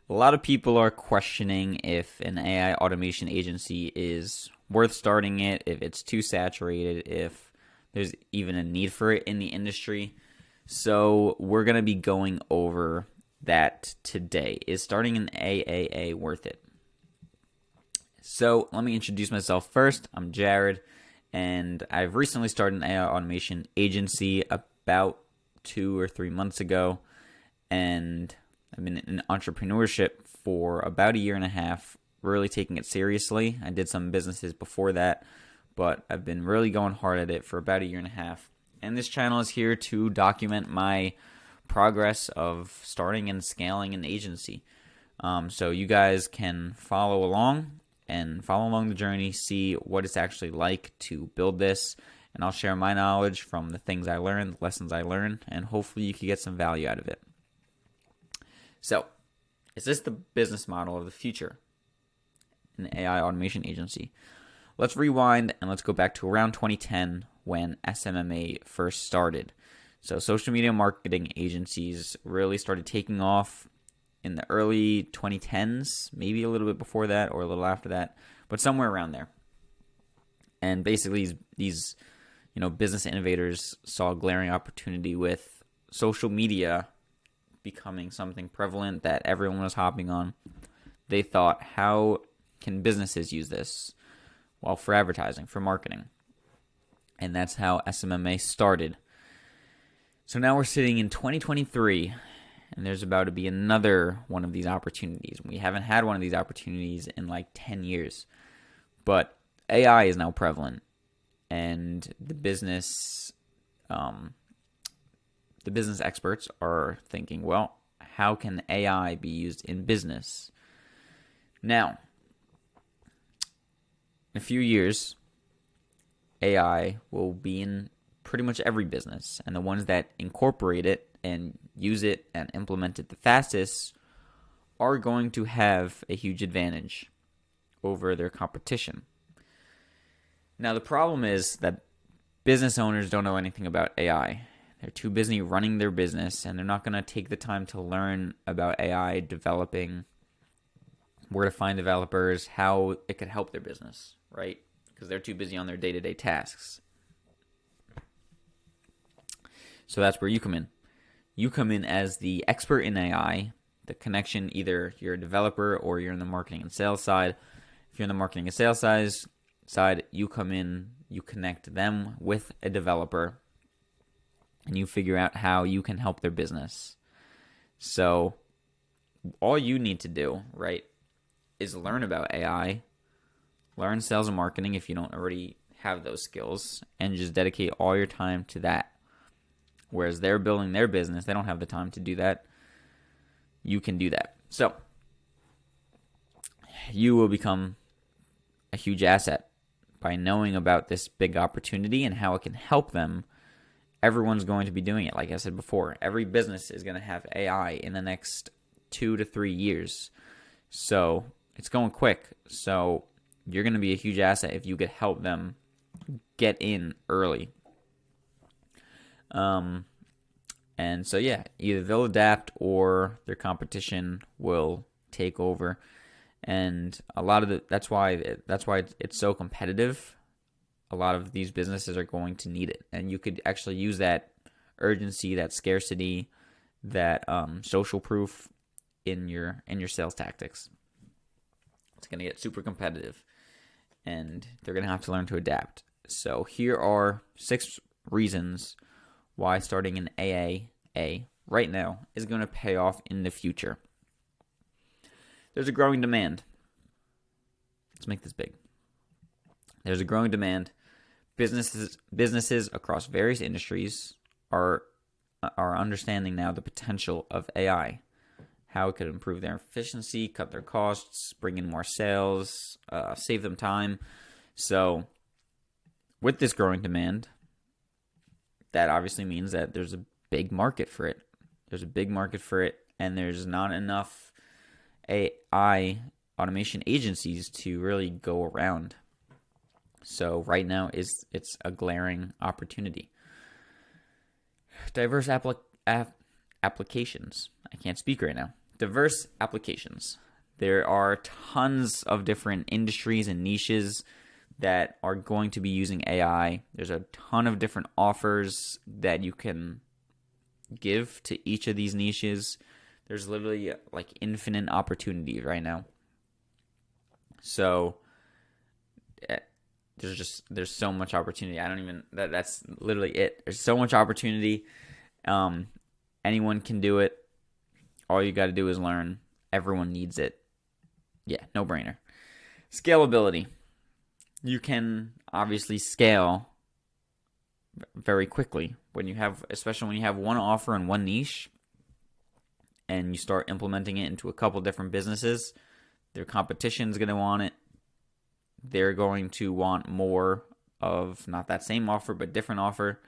A lot of people are questioning if an AI automation agency is worth starting it, if it's too saturated, if there's even a need for it in the industry. So, we're going to be going over that today. Is starting an AAA worth it? So, let me introduce myself first. I'm Jared, and I've recently started an AI automation agency about 2 or 3 months ago, and I've been in entrepreneurship for about a year and a half, really taking it seriously. I did some businesses before that, but I've been really going hard at it for about a year and a half. And this channel is here to document my progress of starting and scaling an agency. So you guys can follow along the journey, see what it's actually like to build this, and I'll share my knowledge from the things I learned, the lessons I learned, and hopefully you can get some value out of it. So, is this the business model of the future? An AI automation agency. Let's rewind and let's go back to around 2010 when SMMA first started. So, social media marketing agencies really started taking off in the early 2010s, maybe a little bit before that or a little after that, but somewhere around there. And basically, these business innovators saw a glaring opportunity with social media becoming something prevalent that everyone was hopping on. They thought, how can businesses use this? Well, for advertising, for marketing. And that's how SMMA started. So now we're sitting in 2023, and there's about to be another one of these opportunities. We haven't had one of these opportunities in like 10 years. But AI is now prevalent, and the business experts are thinking, well, how can AI be used in business? Now, in a few years, AI will be in pretty much every business, and the ones that incorporate it and use it and implement it the fastest are going to have a huge advantage over their competition. Now, the problem is that business owners don't know anything about AI. They're too busy running their business, and they're not going to take the time to learn about AI, developing, where to find developers, how it could help their business, right? Because they're too busy on their day-to-day tasks. So that's where you come in. You come in as the expert in AI, the connection, either you're a developer or you're in the marketing and sales side. If you're in the marketing and sales side, you come in, you connect them with a developer, and you figure out how you can help their business. So all you need to do, right, is learn about AI, learn sales and marketing if you don't already have those skills, and just dedicate all your time to that. Whereas they're building their business, they don't have the time to do that. You can do that. So you will become a huge asset by knowing about this big opportunity and how it can help them. Everyone's going to be doing it. Like I said before, every business is going to have AI in the next 2 to 3 years. So it's going quick. So you're going to be a huge asset if you could help them get in early. And so yeah, either they'll adapt or their competition will take over. And a lot of that's why it's so competitive. A lot of these businesses are going to need it, and you could actually use that urgency, that scarcity, that social proof in your sales tactics. It's going to get super competitive, and they're going to have to learn to adapt. So here are 6 reasons why starting an AAA right now is going to pay off in the future. There's a growing demand. Let's make this big. There's a growing demand. Businesses across various industries are understanding now the potential of AI, how it could improve their efficiency, cut their costs, bring in more sales, save them time. So with this growing demand, that obviously means that there's a big market for it. There's a big market for it, and there's not enough AI automation agencies to really go around. So right now it's a glaring opportunity. Diverse applications. I can't speak right now. diverse applications. There are tons of different industries and niches that are going to be using AI. There's a ton of different offers that you can give to each of these niches. There's literally like infinite opportunity right now. So there's so much opportunity. That's literally it. There's so much opportunity. Anyone can do it. All you got to do is learn. Everyone needs it. Yeah, no brainer. Scalability. You can obviously scale very quickly especially when you have one offer in one niche and you start implementing it into a couple different businesses. Their competition is going to want it. They're going to want more of not that same offer, but different offer.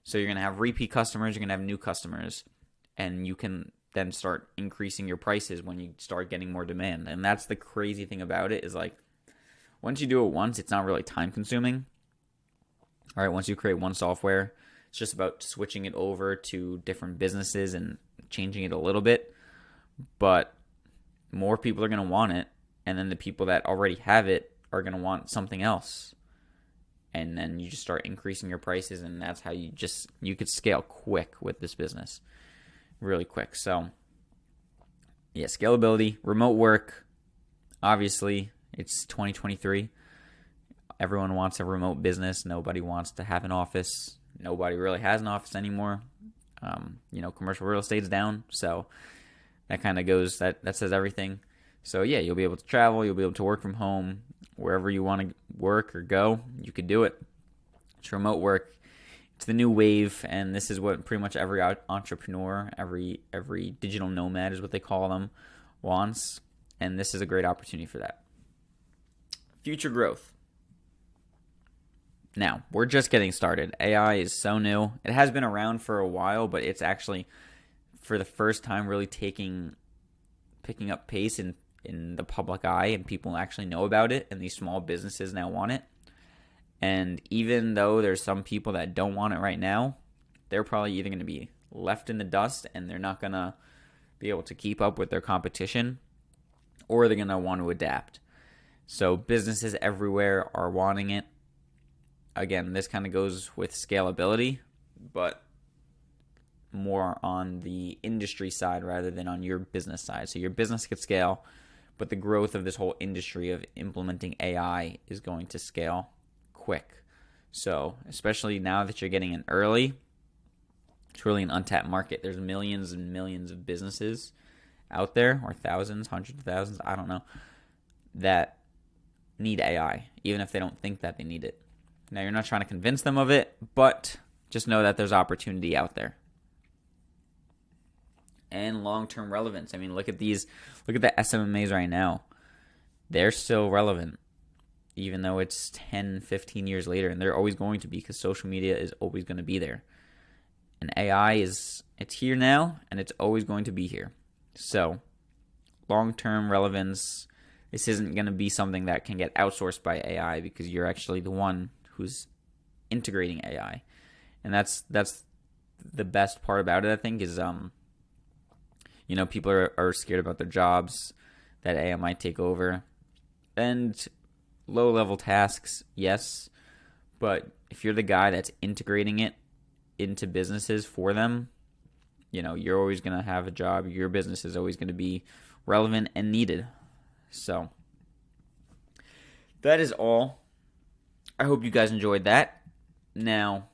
So you're going to have repeat customers. You're going to have new customers. And you can then start increasing your prices when you start getting more demand. And that's the crazy thing about it is like, once you do it once, it's not really time consuming. All right, once you create one software, it's just about switching it over to different businesses and changing it a little bit. But more people are going to want it. And then the people that already have it are going to want something else. And then you just start increasing your prices. And that's how you could scale quick with this business. Really quick. So, yeah, scalability, remote work. Obviously, it's 2023. Everyone wants a remote business. Nobody wants to have an office. Nobody really has an office anymore. Commercial real estate's down. So that kind of goes, that says everything. So yeah, you'll be able to travel. You'll be able to work from home. Wherever you want to work or go, you could do it. It's remote work. It's the new wave, and this is what pretty much every entrepreneur, every digital nomad is what they call them, wants. And this is a great opportunity for that. Future growth. Now, we're just getting started. AI is so new. It has been around for a while, but it's actually, for the first time, really picking up pace in the public eye, and people actually know about it, and these small businesses now want it. And even though there's some people that don't want it right now, they're probably either going to be left in the dust and they're not going to be able to keep up with their competition, or they're going to want to adapt. So businesses everywhere are wanting it. Again, this kind of goes with scalability, but more on the industry side rather than on your business side. So your business could scale, but the growth of this whole industry of implementing AI is going to scale quick. So especially now that you're getting in early, it's really an untapped market. There's millions and millions of businesses out there, or thousands, hundreds of thousands, I don't know, that need AI, even if they don't think that they need it. Now, you're not trying to convince them of it, but just know that there's opportunity out there. And long-term relevance. I mean, look at the SMMAs right now. They're still relevant, even though it's 10, 15 years later, and they're always going to be, because social media is always going to be there. And AI it's here now, and it's always going to be here. So, long-term relevance, this isn't going to be something that can get outsourced by AI, because you're actually the one who's integrating AI. And that's the best part about it, I think, is people are scared about their jobs, that AI might take over. And low-level tasks, yes, but if you're the guy that's integrating it into businesses for them, you're always going to have a job. Your business is always going to be relevant and needed. So that is all. I hope you guys enjoyed that. Now,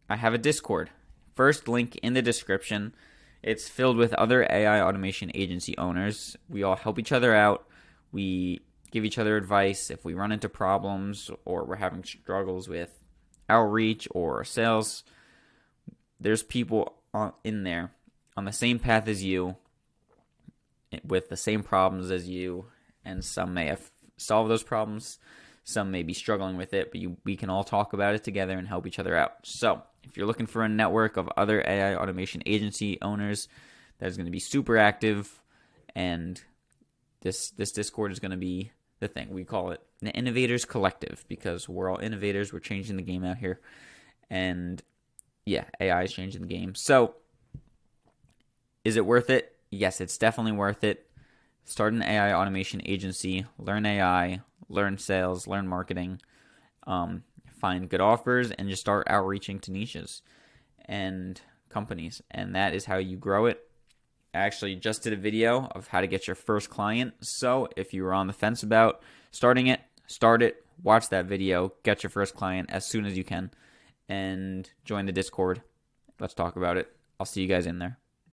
I have a Discord. First link in the description. It's filled with other AI automation agency owners. We all help each other out. We give each other advice if we run into problems or we're having struggles with outreach or sales. There's people in there on the same path as you, with the same problems as you, and some may have solved those problems. Some may be struggling with it, but we can all talk about it together and help each other out. So if you're looking for a network of other AI automation agency owners that is going to be super active, and this Discord is going to be the thing. We call it the Innovators Collective, because we're all innovators. We're changing the game out here. And yeah, AI is changing the game. So is it worth it? yes, it's definitely worth it. Start an AI automation agency, learn AI, learn sales, learn marketing, find good offers, and just start outreaching to niches and companies. And that is how you grow it. I actually just did a video of how to get your first client. So if you were on the fence about starting it, start it, watch that video, get your first client as soon as you can, and join the Discord. Let's talk about it. I'll see you guys in there.